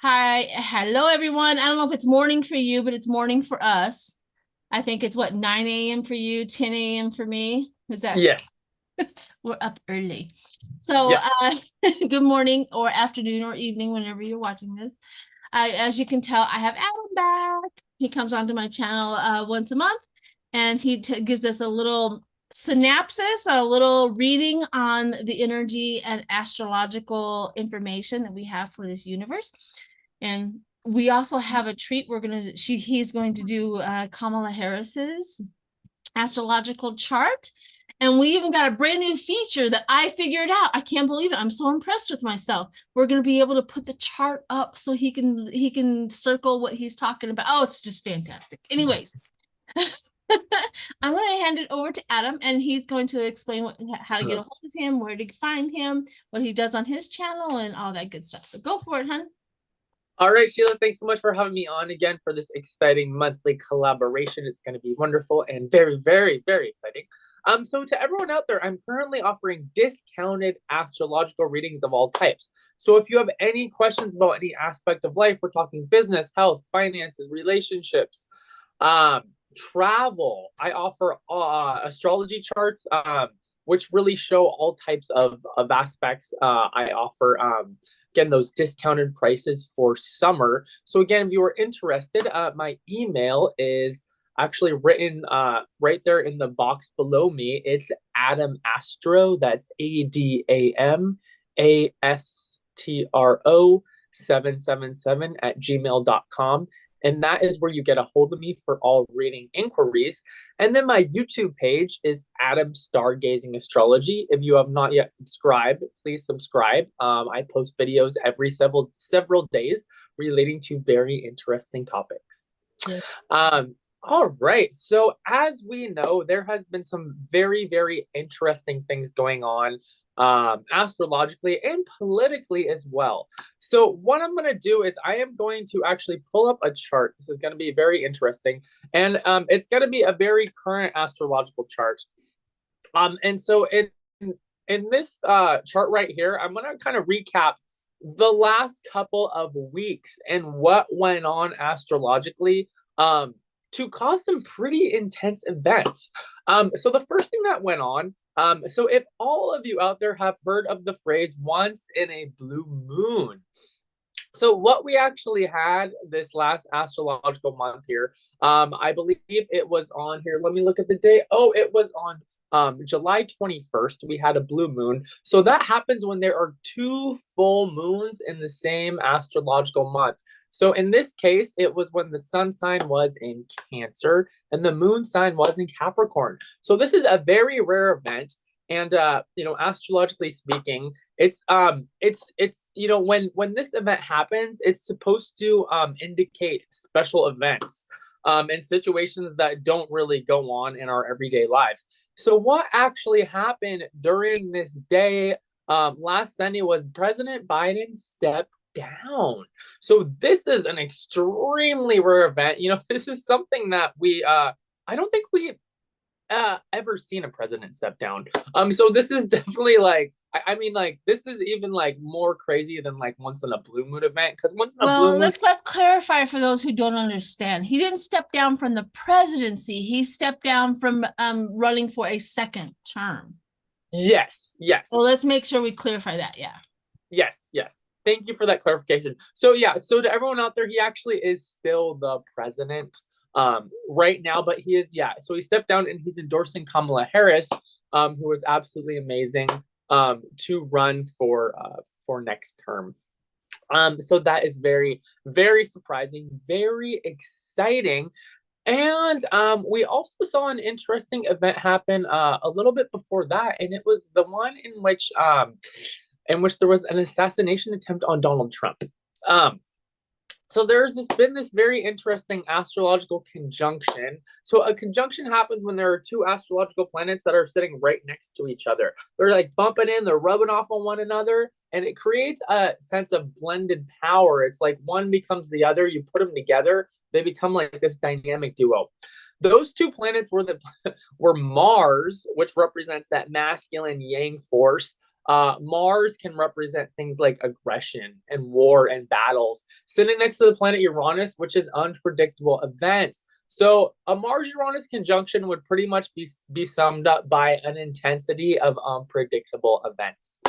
Hi, hello everyone. I don't know if it's morning for you, but it's morning for us. I think it's what, 9 a.m. for you, 10 a.m. for me. Is that Yes, we're up early? So, yes. good morning or afternoon or evening, whenever you're watching this. As you can tell, I have Adam back. He comes onto my channel once a month, and he gives us a little synopsis, a little reading on the energy and astrological information that we have for this universe. And we also have a treat. He's going to do Kamala Harris's astrological chart. And we even got a brand new feature that I figured out. I can't believe it. I'm so impressed with myself. We're going to be able to put the chart up so he can circle what he's talking about. Oh, it's just fantastic. Anyways, I'm going to hand it over to Adam, and he's going to explain how to get a hold of him, where to find him, what he does on his channel, and all that good stuff. So go for it, hon. All right, Sheila, thanks so much for having me on again for this exciting monthly collaboration. It's going to be wonderful and very, very, very exciting. So to everyone out there, I'm currently offering discounted astrological readings of all types. So if you have any questions about any aspect of life, we're talking business, health, finances, relationships, um, travel. I offer astrology charts, which really show all types of aspects. I offer again those discounted prices for summer. So again, if you are interested, my email is actually written right there in the box below me. It's Adam Astro. That's ADAMASTRO 777 at gmail.com. And that is where you get a hold of me for all reading inquiries. And then my YouTube page is Adam Stargazing Astrology. If you have not yet subscribed, please subscribe. I post videos every several days relating to very interesting topics. Yeah. All right. So as we know, there has been some very, very interesting things going on astrologically and politically as well. So what I'm going to do is I am going to actually pull up a chart. This is going to be very interesting, and it's going to be a very current astrological chart. And so in this chart right here, I'm going to kind of recap the last couple of weeks and what went on astrologically to cause some pretty intense events. So the first thing that went on, so if all of you out there have heard of the phrase once in a blue moon, so what we actually had this last astrological month here, I believe it was on here. Let me look at the date. Oh, it was on July 21st. We had a blue moon. So that happens when there are two full moons in the same astrological month. So in this case, it was when the sun sign was in Cancer and the moon sign was in Capricorn. So this is a very rare event. And astrologically speaking, when this event happens, it's supposed to indicate special events and situations that don't really go on in our everyday lives. So what actually happened during this day last Sunday was President Biden stepped down. So this is an extremely rare event. This is something that I don't think we ever seen a president step down. So this is definitely like I mean like this is even like more crazy than like once in a blue moon event, because once in a blue Well, moon. let's clarify for those who don't understand. He didn't step down from the presidency. He stepped down from running for a second term. Yes, Well, let's yes, make sure we clarify that. Yeah. yes, yes. Thank you for that clarification. So yeah, so to everyone out there, he actually is still the president right now, but he is, yeah. So he stepped down and he's endorsing Kamala Harris, who is absolutely amazing to run for next term. So that is very, very surprising, very exciting. And we also saw an interesting event happen a little bit before that, and it was the one in which there was an assassination attempt on Donald Trump. Um, so been this very interesting astrological conjunction. So a conjunction happens when there are two astrological planets that are sitting right next to each other. They're like bumping in, they're rubbing off on one another, and it creates a sense of blended power. It's like one becomes the other. You put them together, they become like this dynamic duo. Those two planets were Mars, which represents that masculine yang force, Mars can represent things like aggression and war and battles, sitting next to the planet Uranus, which is unpredictable events. So a Mars Uranus conjunction would pretty much be summed up by an intensity of unpredictable events.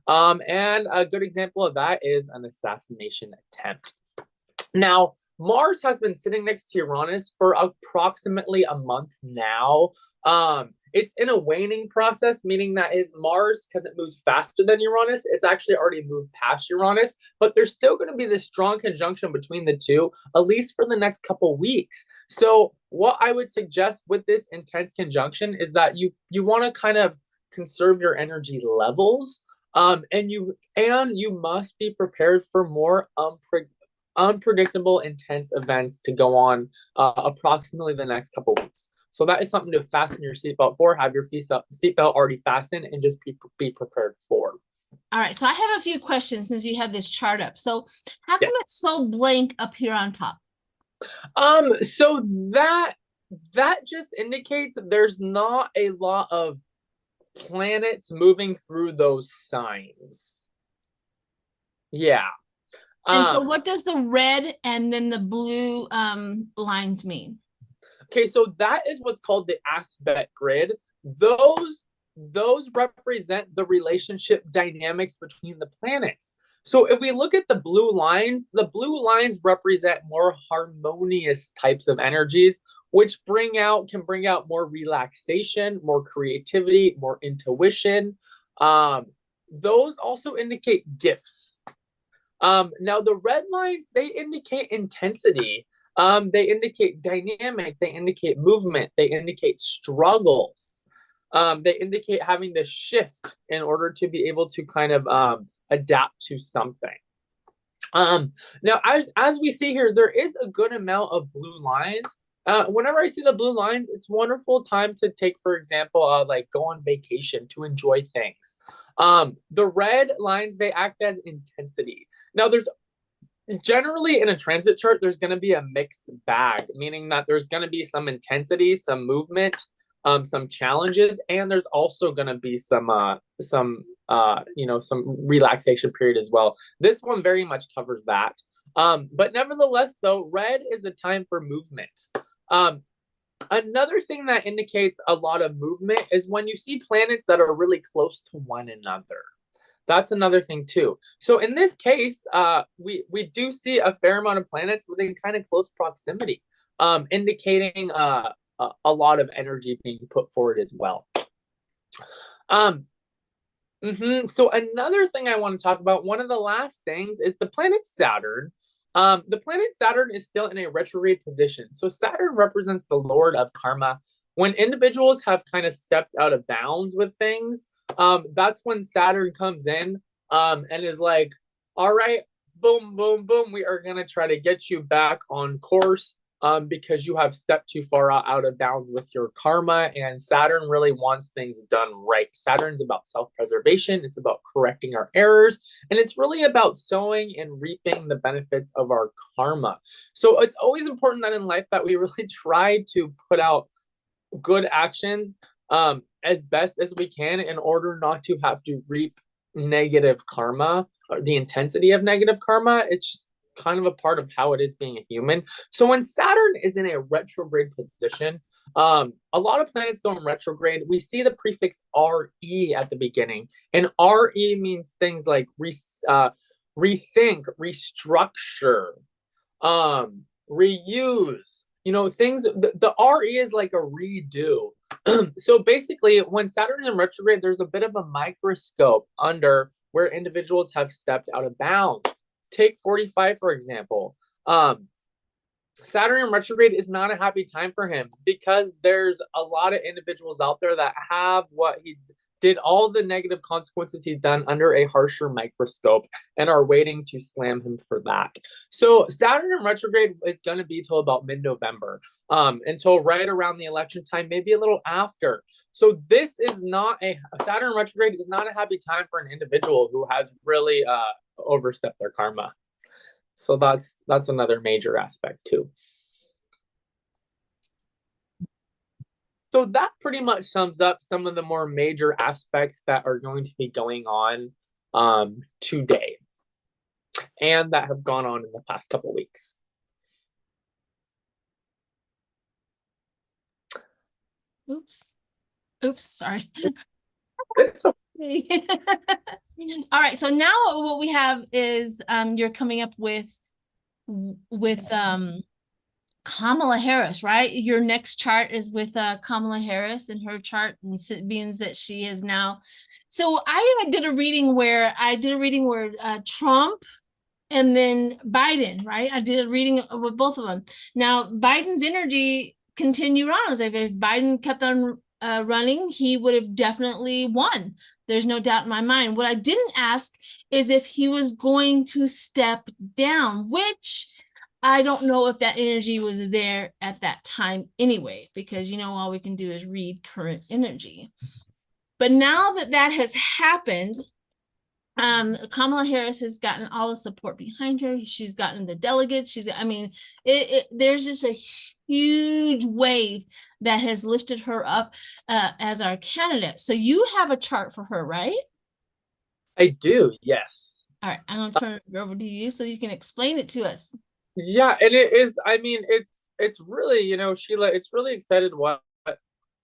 And a good example of that is an assassination attempt. Now, Mars has been sitting next to Uranus for approximately a month now. It's in a waning process, meaning that is Mars, because it moves faster than Uranus, it's actually already moved past Uranus, but there's still going to be this strong conjunction between the two, at least for the next couple weeks. So, what I would suggest with this intense conjunction is that you want to kind of conserve your energy levels, and you must be prepared for more unpredictable, intense events to go on approximately the next couple weeks. So that is something to fasten your seatbelt for. Have your seatbelt already fastened and just be prepared for. All right, so I have a few questions since you have this chart up. So how Yeah. come it's so blank up here on top? So that just indicates that there's not a lot of planets moving through those signs. Yeah. And so Um, what does the red and then the blue lines mean? Okay, so that is what's called the aspect grid. Those represent the relationship dynamics between the planets. So if we look at the blue lines represent more harmonious types of energies, which can bring out more relaxation, more creativity, more intuition. Um, those also indicate gifts. Now the red lines, they indicate intensity. They indicate dynamic, they indicate movement, they indicate struggles. They indicate having to shift in order to be able to kind of adapt to something. Now, as we see here, there is a good amount of blue lines. Whenever I see the blue lines, it's a wonderful time to take, for example, like go on vacation to enjoy things. The red lines, they act as intensity. Now, there's generally in a transit chart, there's going to be a mixed bag, meaning that there's going to be some intensity, some movement, some challenges, and there's also going to be some relaxation period as well. This one very much covers that. But nevertheless, though, red is a time for movement. Another thing that indicates a lot of movement is when you see planets that are really close to one another. That's another thing too. So in this case, we do see a fair amount of planets within kind of close proximity, indicating a lot of energy being put forward as well. So another thing I want to talk about, one of the last things is the planet Saturn. The planet Saturn is still in a retrograde position. So Saturn represents the Lord of Karma. When individuals have kind of stepped out of bounds with things, that's when Saturn comes in and is like, all right, boom, boom, boom, we are going to try to get you back on course because you have stepped too far out of bounds with your karma. And Saturn really wants things done right. Saturn's about self-preservation. It's about correcting our errors. And it's really about sowing and reaping the benefits of our karma. So it's always important that in life that we really try to put out good actions as best as we can in order not to have to reap negative karma or the intensity of negative karma. It's just kind of a part of how it is being a human. So when Saturn is in a retrograde position, a lot of planets go in retrograde. We see the prefix RE at the beginning, and RE means things like rethink, restructure, reuse. Things. The RE is like a redo. So basically, when Saturn is in retrograde, there's a bit of a microscope under where individuals have stepped out of bounds. Take 45, for example. Saturn in retrograde is not a happy time for him because there's a lot of individuals out there that have what he did, all the negative consequences he's done under a harsher microscope and are waiting to slam him for that. So Saturn in retrograde is going to be till about mid-November, until right around the election time, maybe a little after. So this is not Saturn retrograde is not a happy time for an individual who has really overstepped their karma. So that's another major aspect too. So that pretty much sums up some of the more major aspects that are going to be going on today and that have gone on in the past couple weeks. Oops. Oops, sorry. It's a All right, so now what we have is you're coming up with Kamala Harris, right? Your next chart is with Kamala Harris and her chart, and being that she is now. So I did a reading where Trump and then Biden, right? I did a reading with both of them. Now Biden's energy continued on. As if Biden kept on running, he would have definitely won. There's no doubt in my mind. What I didn't ask is if he was going to step down, which I don't know if that energy was there at that time anyway, because all we can do is read current energy. But now that that has happened, Kamala Harris has gotten all the support behind her. She's gotten the delegates. I mean, there's just a huge wave that has lifted her up as our candidate. So you have a chart for her, right? I do, yes. All right, I'm gonna turn it over to you so you can explain it to us. Yeah, and it is, I mean, it's really, Sheila, it's really excited what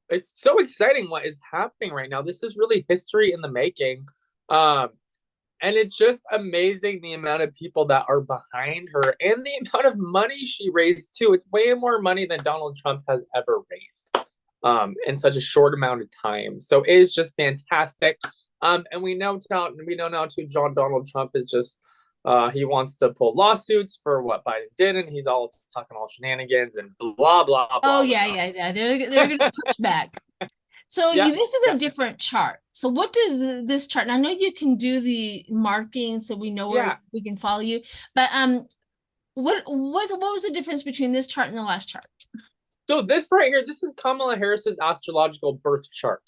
it's so exciting what is happening right now. This is really history in the making. Um, and it's just amazing the amount of people that are behind her and the amount of money she raised too. It's way more money than Donald Trump has ever raised in such a short amount of time. So it is just fantastic. And we know now too, Donald Trump is just he wants to pull lawsuits for what Biden did, and he's all talking all shenanigans and blah blah Oh blah yeah, blah. yeah. They're gonna push back. So Yeah, this is a different chart. So what does this chart? And I know you can do the marking so we know where yeah. we can follow you. But what was the difference between this chart and the last chart? So this right here, this is Kamala Harris's astrological birth chart.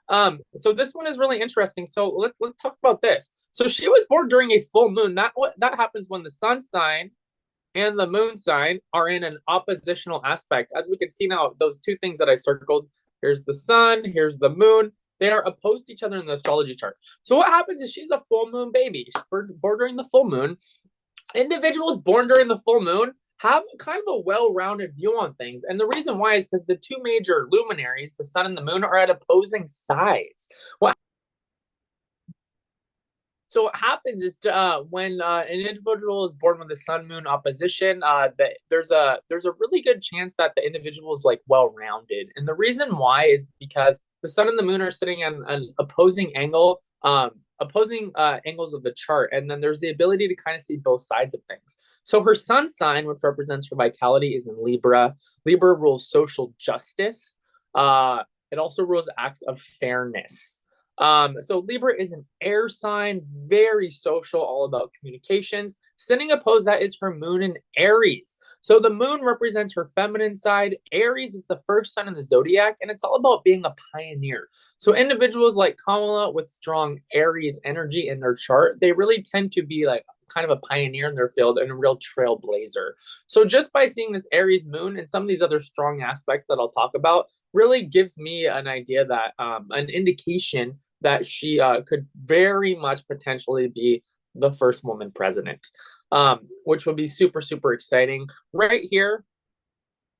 So this one is really interesting. So let's talk about this. So she was born during a full moon. That happens when the sun sign and the moon sign are in an oppositional aspect. As we can see now, those two things that I circled, here's the sun, here's the moon. They are opposed to each other in the astrology chart. So what happens is she's a full moon baby. She's born during the full moon. Individuals born during the full moon have kind of a well-rounded view on things. And the reason why is because the two major luminaries, the sun and the moon, are at opposing sides. What happens is when an individual is born with the sun moon opposition, that there's a really good chance that the individual is like well-rounded. And the reason why is because the sun and the moon are sitting on an opposing angles of the chart, and then there's the ability to kind of see both sides of things. So her sun sign, which represents her vitality, is in Libra. Libra rules social justice. It also rules acts of fairness. So Libra is an air sign, very social, all about communications. Sitting opposed that is her moon in Aries. So the moon represents her feminine side. Aries is the first sign in the zodiac, and it's all about being a pioneer. So individuals like Kamala with strong Aries energy in their chart, they really tend to be like kind of a pioneer in their field and a real trailblazer. So just by seeing this Aries moon and some of these other strong aspects that I'll talk about really gives me an idea that an indication that she could very much potentially be the first woman president, which would be super, super exciting. Right here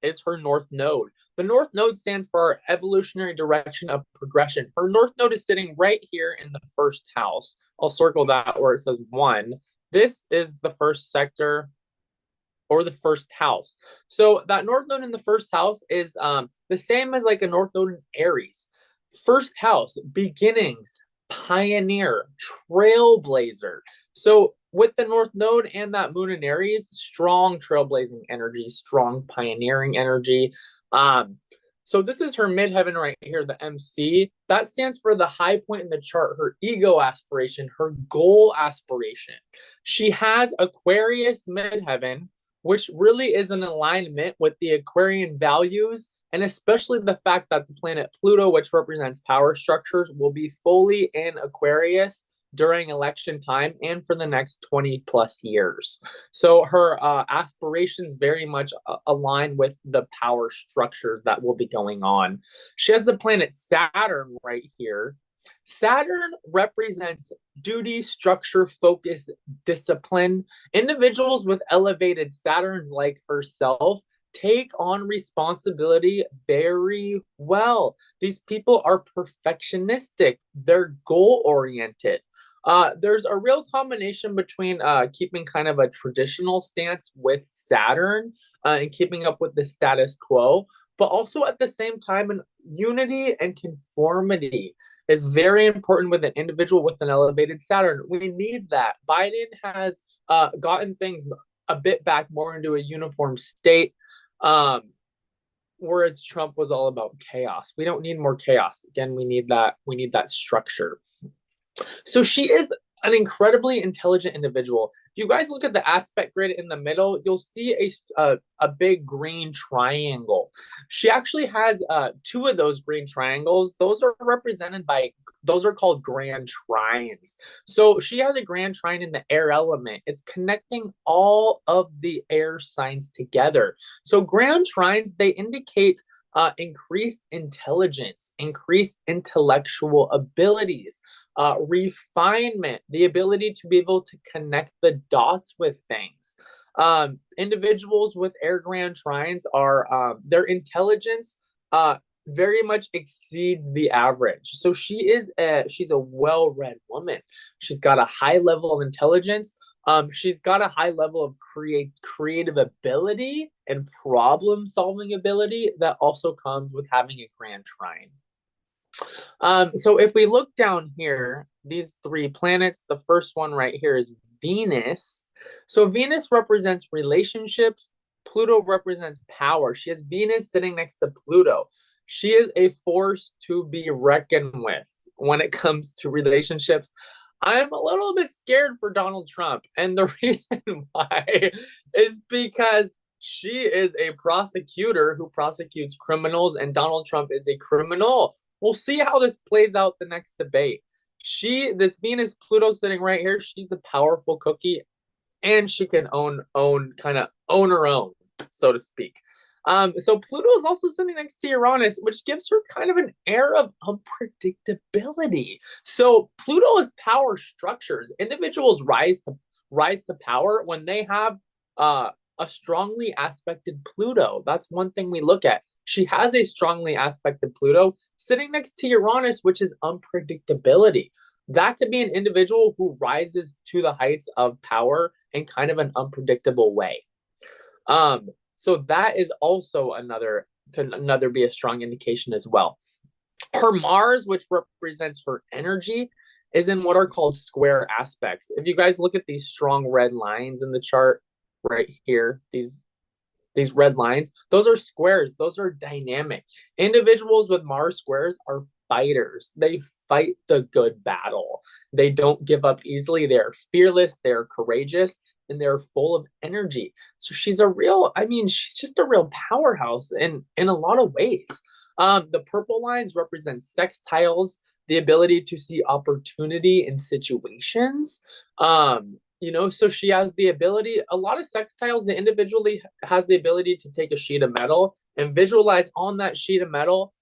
is her North Node. The North Node stands for our evolutionary direction of progression. Her North Node is sitting right here in the first house. I'll circle that where it says 1. This is the first sector or the first house. So that North Node in the first house is the same as like a North Node in Aries. First house, beginnings, pioneer, trailblazer. So with the North Node and that moon in Aries, strong trailblazing energy, strong pioneering energy. So this is her midheaven right here, the MC. That stands for the high point in the chart, her ego aspiration, her goal aspiration. She has Aquarius midheaven, which really is in alignment with the Aquarian values, and especially the fact that the planet Pluto, which represents power structures, will be fully in Aquarius during election time and for the next 20 plus years. So her aspirations very much align with the power structures that will be going on. She has the planet Saturn right here. Saturn represents duty, structure, focus, discipline. Individuals with elevated Saturns like herself take on responsibility very well. These people are perfectionistic, they're goal oriented. There's a real combination between keeping kind of a traditional stance with Saturn and keeping up with the status quo, but also at the same time, an unity and conformity is very important with an individual with an elevated Saturn. We need that. Biden has gotten things a bit back more into a uniform state, um, whereas Trump was all about chaos. We don't need more chaos. Again, we need that. We need that structure. So she is an incredibly intelligent individual. If you guys look at the aspect grid in the middle, you'll see a big green triangle. She actually has two of those green triangles. Those are represented by, those are called grand trines. So she has a grand trine in the air element. It's connecting all of the air signs together. So grand trines, they indicate increased intelligence, increased intellectual abilities, refinement, the ability to be able to connect the dots with things. Individuals with air grand trines are their intelligence very much exceeds the average. So she's a well-read woman. She's got a high level of intelligence. She's got a high level of creative ability and problem solving ability that also comes with having a grand trine. So if we look down here, these three planets, the first one right here is Venus. So Venus represents relationships. Pluto represents power. She has Venus sitting next to Pluto. She is a force to be reckoned with when it comes to relationships. I'm a little bit scared for Donald Trump. And the reason why is because she is a prosecutor who prosecutes criminals, and Donald Trump is a criminal. We'll see how this plays out the next debate. This Venus Pluto sitting right here, she's a powerful cookie, and she can kind of own her own, so to speak. So Pluto is also sitting next to Uranus, which gives her kind of an air of unpredictability. So Pluto is power structures. Individuals rise to power when they have a strongly aspected Pluto. That's one thing we look at. She has a strongly aspected Pluto sitting next to Uranus, which is unpredictability. That could be an individual who rises to the heights of power in kind of an unpredictable way. So that is also could another be a strong indication as well. Her Mars, which represents her energy, is in what are called square aspects. If you guys look at these strong red lines in the chart right here, these red lines, those are squares. Those are dynamic. Individuals with Mars squares are fighters. They fight the good battle. They don't give up easily. They're fearless. They're courageous, and they're full of energy. So she's she's just a real powerhouse in a lot of ways. The purple lines represent sextiles, the ability to see opportunity in situations. So she has the ability, a lot of sextiles, the individually has the ability to take a sheet of metal and visualize on that sheet of metal,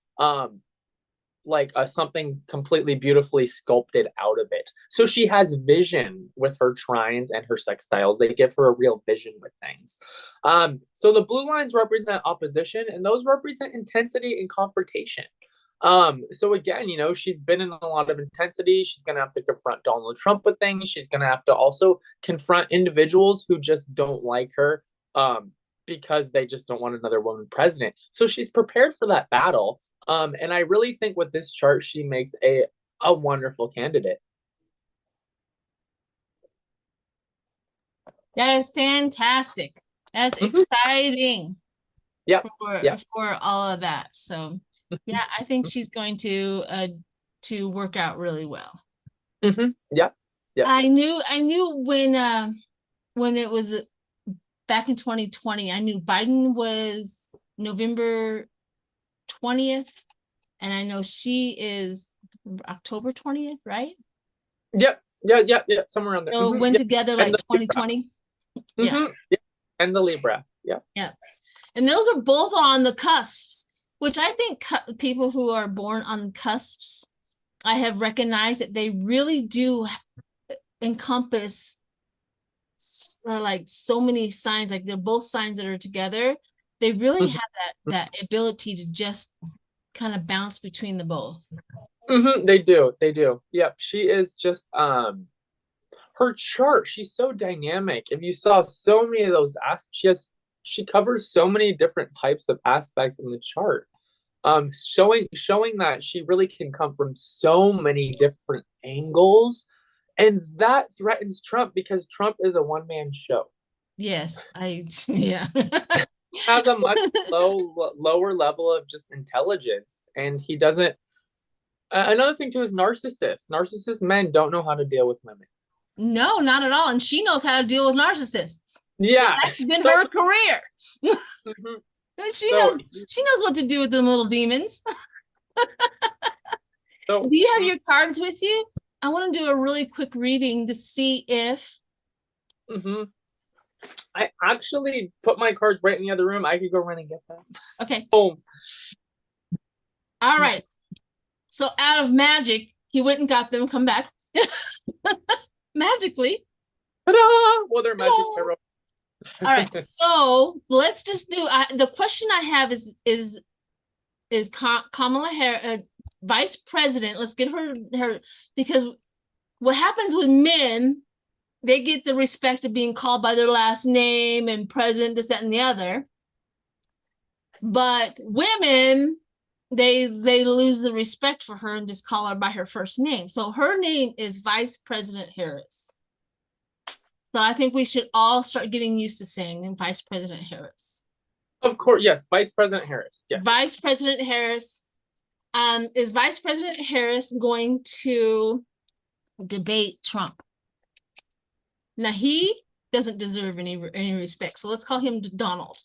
something completely beautifully sculpted out of it. So she has vision with her trines and her sextiles. They give her a real vision with things. So the blue lines represent opposition, and those represent intensity and confrontation. So again, she's been in a lot of intensity. She's going to have to confront Donald Trump with things. She's going to have to also confront individuals who just don't like her, because they just don't want another woman president. So she's prepared for that battle. And I really think with this chart, she makes a wonderful candidate. That is fantastic. That's exciting. Yeah. For all of that. So yeah, I think she's going to work out really well. Yeah. I knew when it was back in 2020, I knew Biden was November 20th, and I know she is October 20th, right? Yep. Yeah, somewhere around there. So went Yeah, together and like the Libra. 2020. Yeah. Yeah, and the Libra. Yeah. Yeah. And those are both on the cusps, which I think people who are born on cusps, I have recognized that they really do encompass like so many signs, like they're both signs that are together. They really Mhm. have that ability to just kind of bounce between the both. They do. They do. Yep. She is just her chart. She's so dynamic. If you saw so many of those she covers so many different types of aspects in the chart. Showing that she really can come from so many different angles, and that threatens Trump because Trump is a one-man show. Yes, yeah. Has a much lower level of just intelligence, and he doesn't. Another thing too is narcissists. Narcissist men don't know how to deal with women. No, not at all. And she knows how to deal with narcissists. Yeah. That's been So, her career. mhm. She so, knows she knows what to do with them little demons. Do so, you have your cards with you? I want to do a really quick reading to see if mm-hmm. I actually put my cards right in the other room. I could go run and get them. okay. Oh, All right. So out of magic, he went and got them, come back. Magically. ta-da! Well, they're magic Hello. tarot. All right. So let's just do the question I have is Kamala Harris, vice president. Let's get her because what happens with men, they get the respect of being called by their last name and president, this, that, and the other. But women, they lose the respect for her and just call her by her first name. So her name is Vice President Harris. So I think we should all start getting used to saying Vice President Harris. Of course, yes, Vice President Harris. Yes. Vice President Harris. Is Vice President Harris going to debate Trump? Now he doesn't deserve any respect, so let's call him Donald.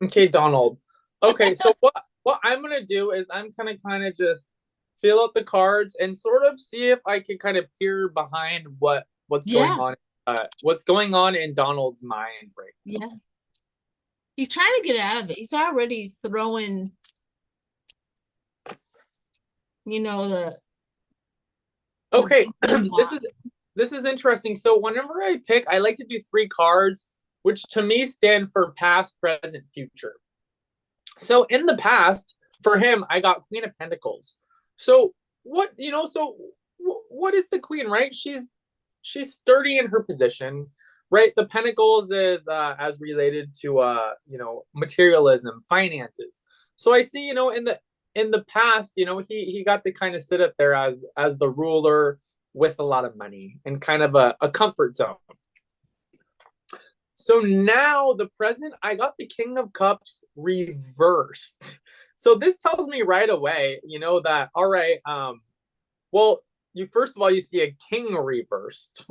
Okay, Donald. Okay, so what I'm gonna do is I'm gonna kind of just feel out the cards and sort of see if I can kind of peer behind Yeah, what's going on in Donald's mind right now. yeah. He's trying to get out of it. He's already throwing, the Okay, this bomb. is this is interesting. So whenever I pick, I like to do three cards, which to me stand for past, present, future. So in the past, for him, I got Queen of Pentacles. So what is the Queen, right? She's sturdy in her position, right? The Pentacles is as related to materialism, finances. So I see, in the past, he got to kind of sit up there as the ruler with a lot of money and kind of a comfort zone. So now the present, I got the King of Cups reversed. So this tells me right away, that all right, well, you first of all you see a king reversed,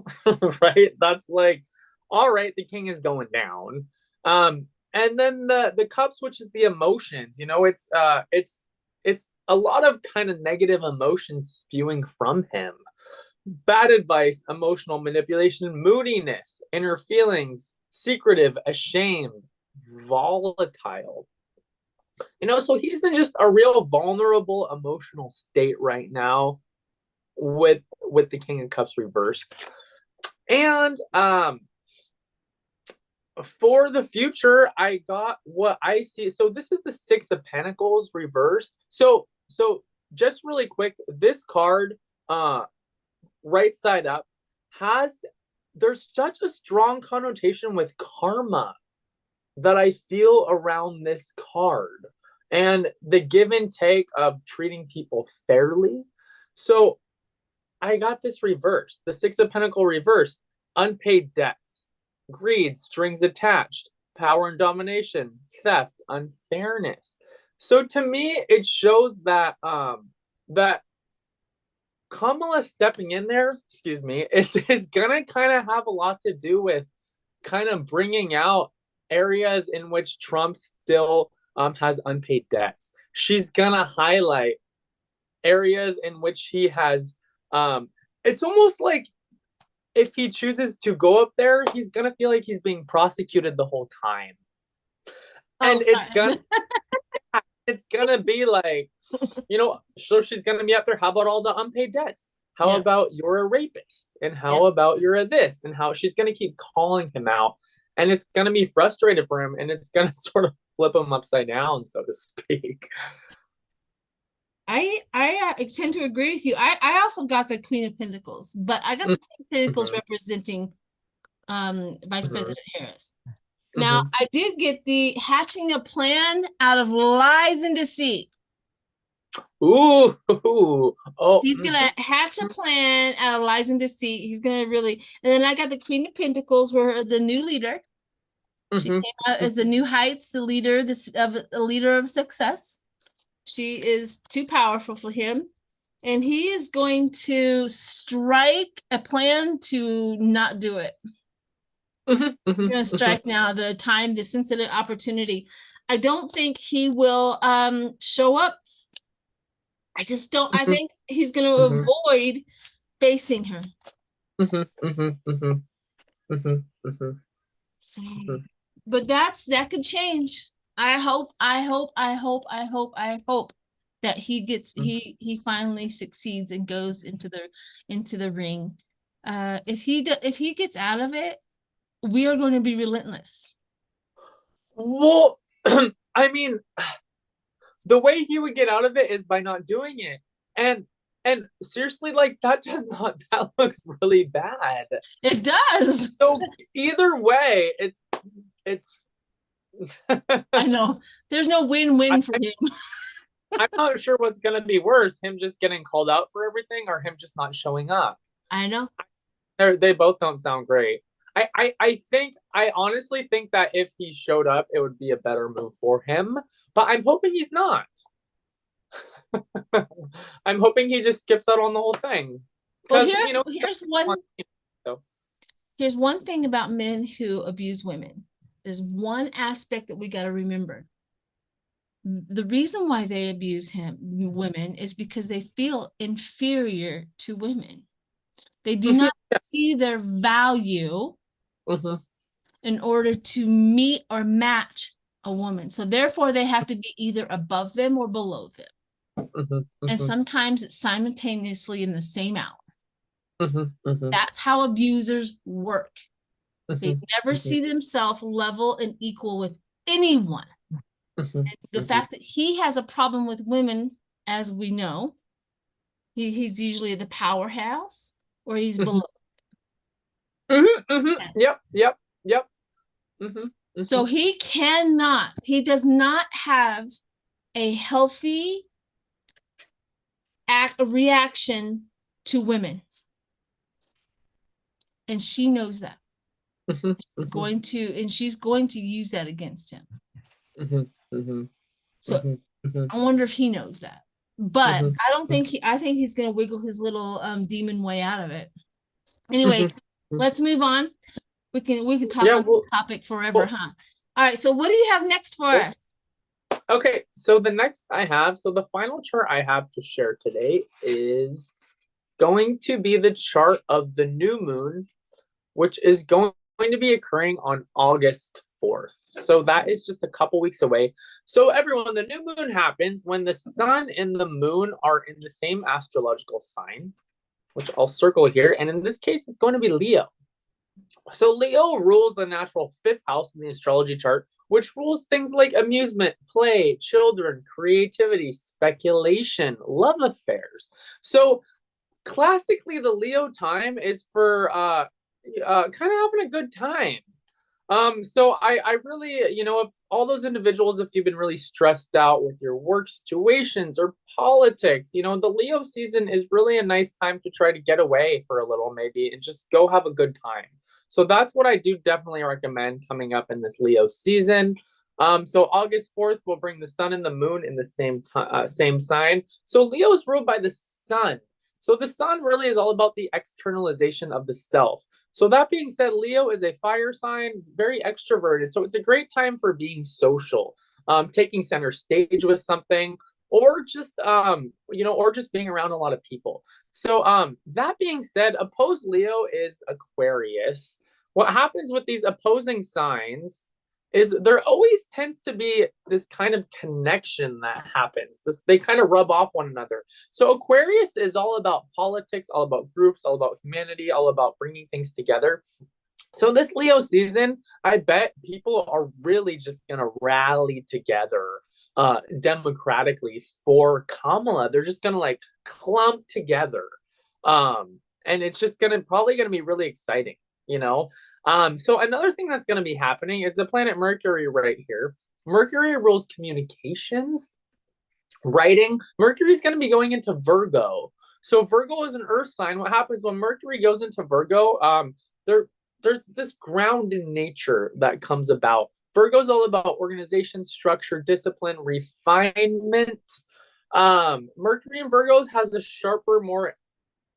right? That's like, all right, the king is going down. And then the cups, which is the emotions, it's a lot of kind of negative emotions spewing from him. Bad advice, emotional manipulation, moodiness, inner feelings, secretive, ashamed, volatile. So he's in just a real vulnerable emotional state right now with the King of Cups reversed. And for the future, I got what I see. So this is the Six of Pentacles reversed. So just really quick, this card, right side up, there's such a strong connotation with karma that I feel around this card and the give and take of treating people fairly. So I got this reversed. The Six of Pentacles reversed. Unpaid debts, greed, strings attached, power and domination, theft, unfairness. So to me, it shows that Kamala stepping in there, excuse me, is gonna kind of have a lot to do with kind of bringing out areas in which Trump still has unpaid debts. She's gonna highlight areas in which he has. It's almost like if he chooses to go up there, he's gonna feel like he's being prosecuted the whole time. Oh, And sorry. it's gonna be like, so she's gonna be up there. How about all the unpaid debts? How Yeah, about you're a rapist? And yeah. how about you're a this? And how she's gonna keep calling him out. And it's gonna be frustrated for him, and it's gonna sort of flip him upside down, so to speak. I tend to agree with you. I also got the Queen of Pentacles, but I got the Queen of Pentacles Mm-hmm, representing Vice mm-hmm, President Harris. Now, mm-hmm. I did get the hatching a plan out of lies and deceit. Ooh, ooh, oh, He's mm-hmm, gonna hatch a plan out of lies and deceit. He's gonna really, and then I got the Queen of Pentacles, where the new leader. She mm-hmm, came out as the new heights, the leader, this of a leader of success. She is too powerful for him, and he is going to strike a plan to not do it. mm-hmm, He's mm-hmm, going to mm-hmm, strike now the time, the sensitive opportunity. I don't think he will show up. I just don't. I mm-hmm, think he's going to mm-hmm, avoid facing her. mm-hmm, mm-hmm, mm-hmm, mm-hmm, mm-hmm, So, mm-hmm, but that could change. I hope that he finally succeeds and goes into the ring. If he gets out of it, we are going to be relentless. well, I mean, the way he would get out of it is by not doing it. And seriously, like that looks really bad. It does. So either way, it's I know. There's no win-win for I, him. I'm not sure what's gonna be worse, him just getting called out for everything or him just not showing up. I know. They both don't sound great. I honestly think that if he showed up, it would be a better move for him. But I'm hoping he's not. I'm hoping he just skips out on the whole thing. Well, Because, so. here's one thing about men who abuse women. There's one aspect that we got to remember. The reason why they abuse women is because they feel inferior to women. They do Mhm, not see their value mhm, in order to meet or match a woman. So therefore, they have to be either above them or below them. mhm, And mhm, sometimes it's simultaneously in the same hour. mhm, mhm, That's how abusers work. They mhm, never mhm, see themselves level and equal with anyone. mhm, The mhm, fact that he has a problem with women, as we know, he's usually the powerhouse or he's mhm, below mhm, mhm. them. Yep, yep, yep. Mhm, So mhm, he does not have a healthy reaction to women. And she knows that. mhm, mhm, She's going to use that against him. mhm, mhm, So mhm, mhm, I wonder if he knows that. But mhm, I don't think I think he's gonna wiggle his little demon way out of it. Anyway, mhm, mhm. let's move on. We can talk Yeah, on this topic forever, well, huh? All right, so what do you have next for well, us? okay. So the next the final chart I have to share today is going to be the chart of the new moon, which is going to be occurring on August 4th. So that is just a couple weeks away. So, everyone, the new moon happens when the sun and the moon are in the same astrological sign, which I'll circle here. And in this case, it's going to be Leo. So, Leo rules the natural fifth house in the astrology chart, which rules things like amusement, play, children, creativity, speculation, love affairs. So, classically, the Leo time is for kind of having a good time. So I really, if all those individuals, if you've been really stressed out with your work situations or politics, the Leo season is really a nice time to try to get away for a little, maybe, and just go have a good time. So that's what I do definitely recommend coming up in this Leo season. So August 4th will bring the sun and the moon in the same sign. So Leo is ruled by the sun. So the sun really is all about the externalization of the self. So that being said, Leo is a fire sign, very extroverted. So it's a great time for being social, taking center stage with something. or just being around a lot of people. So that being said, opposed Leo is Aquarius. What happens with these opposing signs is there always tends to be this kind of connection that happens. They kind of rub off one another. So Aquarius is all about politics, all about groups, all about humanity, all about bringing things together. So this Leo season, I bet people are really just gonna rally together democratically for Kamala. They're just gonna like clump together. And it's just gonna be really exciting, you know. So another thing that's gonna be happening is the planet Mercury right here. Mercury rules communications, writing. Mercury is gonna be going into Virgo. So Virgo is an earth sign. What happens when Mercury goes into Virgo? There there's this grounded nature that comes about. Virgo's all about organization, structure, discipline, refinement. Mercury in Virgos has a sharper, more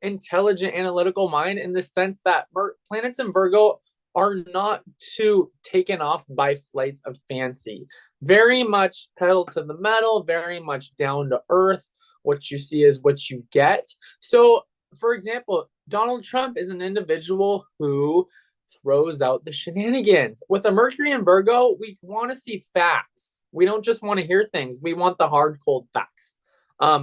intelligent, analytical mind in the sense that planets in Virgo are not too taken off by flights of fancy. Very much pedal to the metal, very much down to earth. What you see is what you get. So, for example, Donald Trump is an individual who throws out the shenanigans. With a Mercury in Virgo, we want to see facts. We don't just want to hear things. We want the hard, cold facts.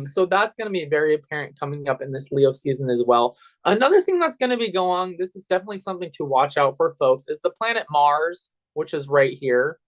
So that's going to be very apparent coming up in this Leo season as well. Another thing that's going to be going on, this is definitely something to watch out for, folks, is the planet Mars, which is right here.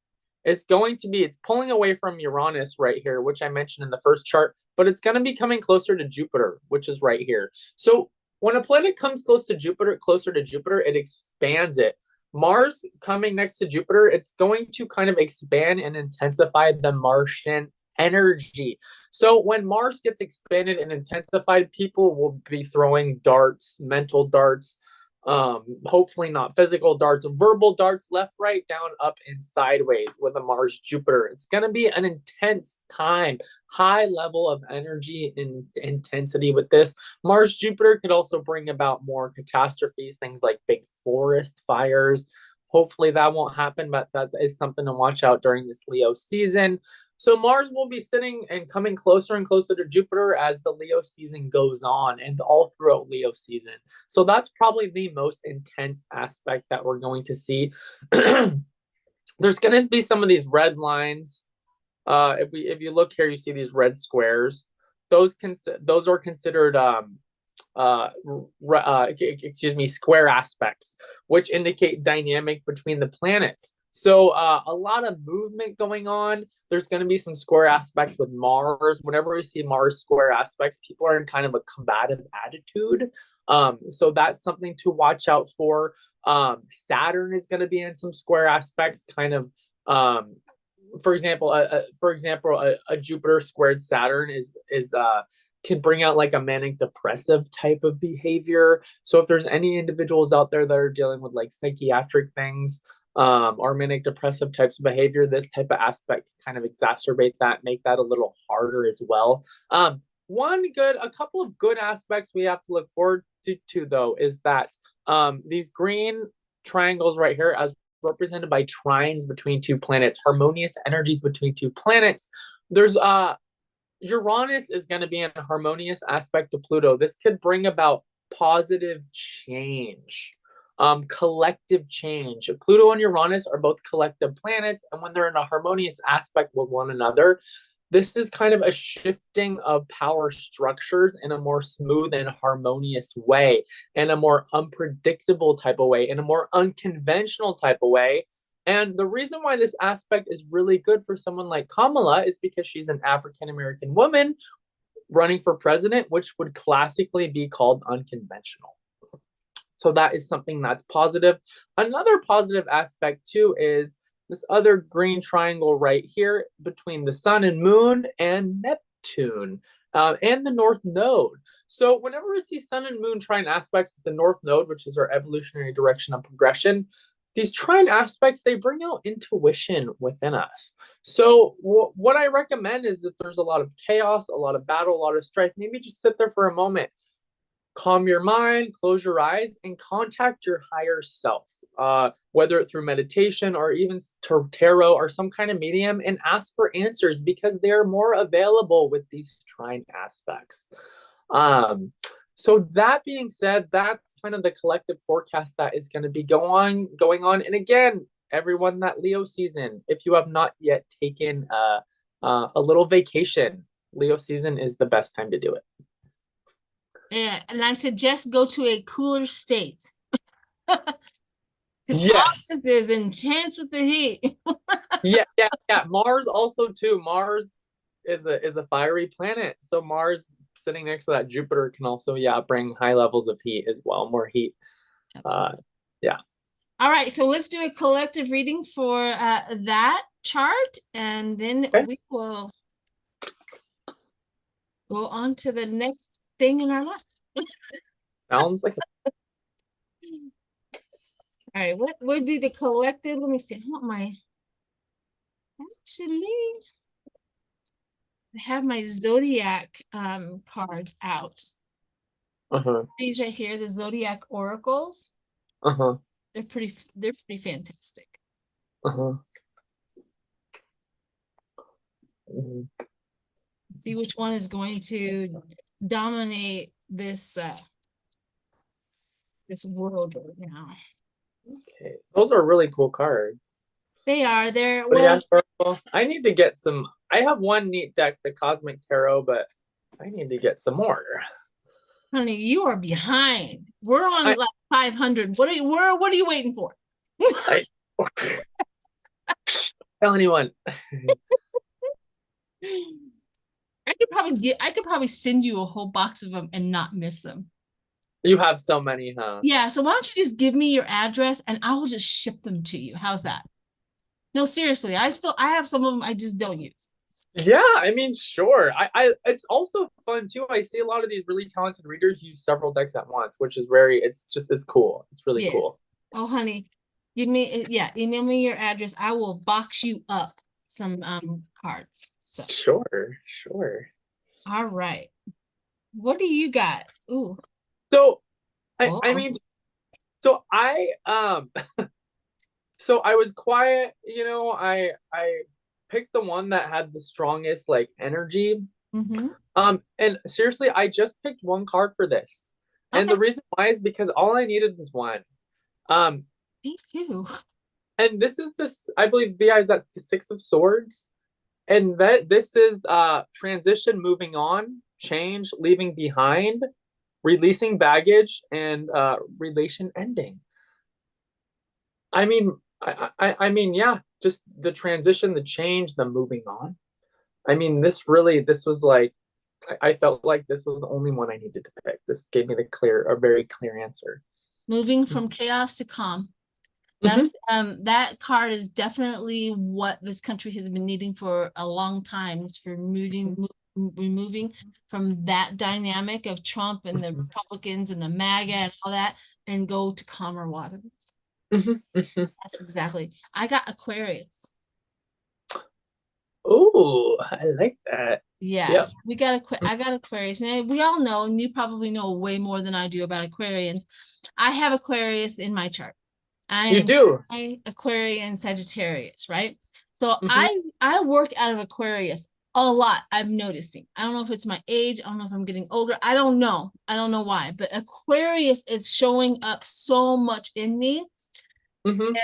It's pulling away from Uranus right here, which I mentioned in the first chart, but it's going to be coming closer to Jupiter, which is right here. So when a planet comes closer to Jupiter, it expands it. Mars coming next to Jupiter, it's going to kind of expand and intensify the Martian energy. So when Mars gets expanded and intensified, people will be throwing darts, mental darts, hopefully not physical darts, verbal darts, left, right, down, up, and sideways with a Mars Jupiter. It's going to be an intense time, high level of energy and intensity with this. Mars Jupiter could also bring about more catastrophes, things like big forest fires. Hopefully that won't happen, but that is something to watch out during this Leo season. So Mars will be sitting and coming closer and closer to Jupiter as the Leo season goes on and all throughout Leo season. So that's probably the most intense aspect that we're going to see. There's going to be some of these red lines. If you look here, you see these red squares. Those are considered square aspects, which indicate dynamic between the planets. So a lot of movement going on. There's going to be some square aspects with Mars. Whenever we see Mars square aspects, people are in kind of a combative attitude. So that's something to watch out for. Saturn is going to be in some square aspects, kind of. For example, a Jupiter squared Saturn is can bring out like a manic depressive type of behavior. So if there's any individuals out there that are dealing with like psychiatric things, or manic depressive types of behavior, this type of aspect can kind of exacerbate that, make that a little harder as well. A couple of good aspects we have to look forward to though, is that these green triangles right here, as represented by trines between two planets, harmonious energies between two planets. There's Uranus is going to be in a harmonious aspect to Pluto. This could bring about positive change, collective change. Pluto and Uranus are both collective planets, and when they're in a harmonious aspect with one another, this is kind of a shifting of power structures in a more smooth and harmonious way, in a more unpredictable type of way, in a more unconventional type of way. And the reason why this aspect is really good for someone like Kamala is because she's an African American woman running for president, which would classically be called unconventional. So that is something that's positive. Another positive aspect too is this other green triangle right here between the sun and moon and Neptune, and the North Node. So whenever we see sun and moon trine aspects with the North Node, which is our evolutionary direction of progression, these trine aspects, they bring out intuition within us. So what I recommend is if there's a lot of chaos, a lot of battle, a lot of strife, maybe just sit there for a moment. calm your mind, close your eyes, and contact your higher self, whether through meditation or even tarot or some kind of medium, and ask for answers because they're more available with these trine aspects. So that being said, that's kind of the collective forecast that is going to be going on. And again, everyone that Leo season, if you have not yet taken a little vacation, Leo season is the best time to do it. Yeah, and I suggest go to a cooler state because Yes. August is intense with the heat. Yeah. Mars also too. Mars is a fiery planet. So Mars sitting next to that Jupiter can also, yeah, bring high levels of heat as well, more heat. Uh Absolutely. yeah. All right, so let's do a collective reading for that chart, and then Okay. we will go on to the next thing in our life. Sounds like All right, what would be the collective? Let me see. I want my actually I have my zodiac cards out. uh-huh. These right here, the zodiac oracles. Uh-huh. They're pretty fantastic. Uh-huh. Mhm. See which one is going to dominate this world right now. Okay. Those are really cool cards. They are. They're But well, yeah, Sparkle, I need to get some. I have one neat deck, the Cosmic Tarot, but I need to get some more. honey, you are behind. We're on I like 500. What are you waiting for? I tell anyone. I could probably send you a whole box of them and not miss them. You have so many, huh? Yeah, so why don't you just give me your address and I will just ship them to you. How's that? No, seriously, I have some of them I just don't use. Yeah, I mean, sure. It's also fun too. I see a lot of these really talented readers use several decks at once, which is it's cool. It's really Yes. cool. Oh, honey, yeah, email me your address. I will box you up some cards. So, Sure, sure. all right. What do you got? Ooh, So I oh, mean, so I was quiet, I picked the one that had the strongest like energy. mm-hmm. And seriously, I just picked one card for this. And Okay, the reason why is because all I needed was one. Um, me too. and this, I believe VI is that's the Six of Swords. And that this is transition, moving on, change, leaving behind, releasing baggage, and relation ending. I mean, yeah, just the transition, the change, the moving on. I mean, this was like, I felt like this was the only one I needed to pick. This gave me a very clear answer. Moving from chaos to calm. Mm-hmm. That card is definitely what this country has been needing for a long time, is for removing from that dynamic of Trump and the Republicans and the MAGA and all that, and go to calmer waters. Mm-hmm. Mm-hmm. That's exactly. I got Aquarius. Oh, I like that. Yep. Yes, I got Aquarius, and we all know, and you probably know way more than I do about Aquarians. I have Aquarius in my chart. I You am do. Aquarian Sagittarius, right? So Mm-hmm. I work out of Aquarius a lot. I'm noticing. I don't know if it's my age. I don't know if I'm getting older. I don't know. I don't know why, but Aquarius is showing up so much in me, Mm-hmm.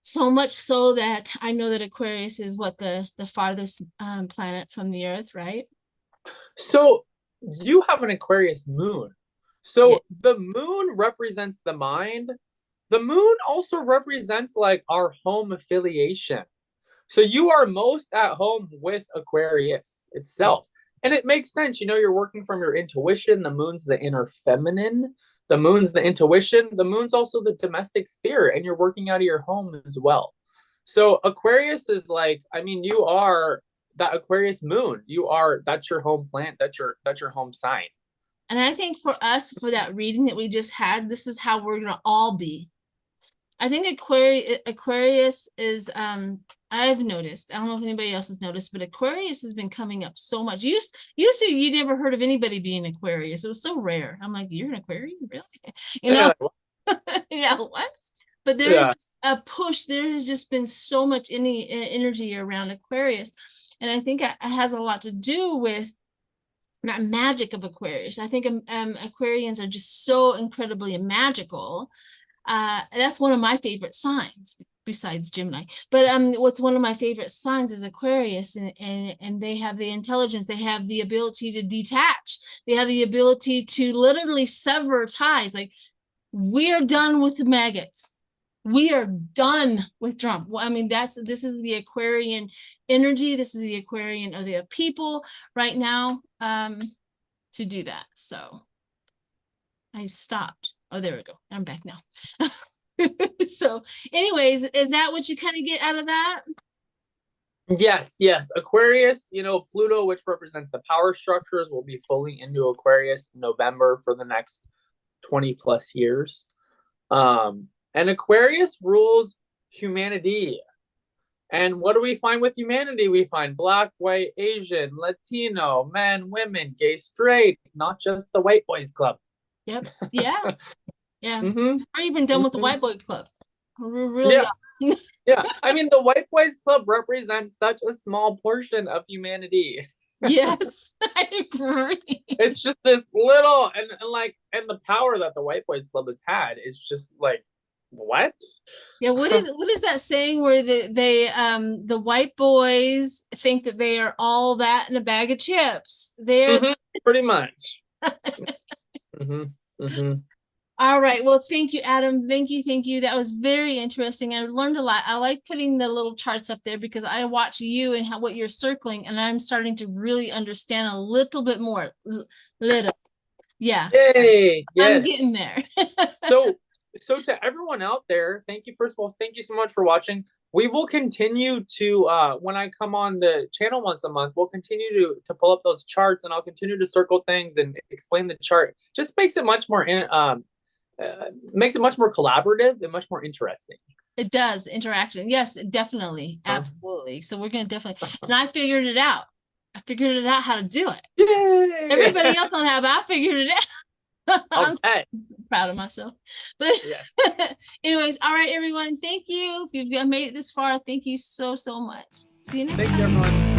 so much so that I know that Aquarius is what the farthest planet from the Earth, right? So you have an Aquarius moon. Yeah. So the moon represents the mind. The moon also represents like our home affiliation. So you are most at home with Aquarius Yeah. itself. And it makes sense. You're working from your intuition. The moon's the inner feminine. The moon's the intuition. The moon's also the domestic sphere, and you're working out of your home as well. So Aquarius is like, I mean, you are that Aquarius moon. That's your home plant. That's your home sign. And I think for us, for that reading that we just had, this is how we're gonna all be. I think Aquarius is I've noticed. I don't know if anybody else has noticed, but Aquarius has been coming up so much. Used to you never heard of anybody being Aquarius. It was so rare. I'm like, you're an Aquarian, really? You know? Yeah, Yeah, what? But there's yeah, just a push. There has just been so much any energy around Aquarius, and I think it has a lot to do with that magic of Aquarius. I think Aquarians are just so incredibly magical. That's one of my favorite signs besides Gemini. But what's one of my favorite signs is Aquarius, and they have the intelligence, they have the ability to detach, they have the ability to literally sever ties. Like, we're done with the maggots. We are done with Trump. Well, I mean, this is the Aquarian energy. This is the Aquarian of the people right now, to do that. So I stopped. Oh, there we go. I'm back now. So, anyways, is that what you kind of get out of that? yes, yes. Aquarius, Pluto, which represents the power structures, will be fully into Aquarius in November for the next 20 plus years. And Aquarius rules humanity. And what do we find with humanity? We find Black, white, Asian, Latino, men, women, gay, straight, not just the white boys club. Yep. Yeah. Yeah. Mm-hmm. We're even done with the Mm-hmm. white boy club. We're really Yeah. are. Yeah. I mean, the white boys club represents such a small portion of humanity. Yes, I agree. It's just this little, and the power that the white boys club has had is just like, what? Yeah, what is that saying where the white boys think that they are all that in a bag of chips? They're Mm-hmm. Pretty much. Mm-hmm. Mm-hmm. all right. Well, thank you, Adam. Thank you, thank you. That was very interesting. I learned a lot. I like putting the little charts up there because I watch you and what you're circling, and I'm starting to really understand a little bit more. Little, yeah. Yay! I'm Yes. getting there. So, so to everyone out there, thank you. First of all, thank you so much for watching. We will continue to when I come on the channel once a month, we'll continue to pull up those charts, and I'll continue to circle things and explain the chart. Just makes it much more collaborative and much more interesting. It does interaction. Yes, definitely. Absolutely. So we're gonna definitely, and I figured it out. I figured it out how to do it. Yay! Everybody else don't have it. I figured it out. I'm so Okay. proud of myself. But Yes. anyways, all right, everyone. Thank you. If you've made it this far, thank you so, so much. See you next Thank you, time. everyone.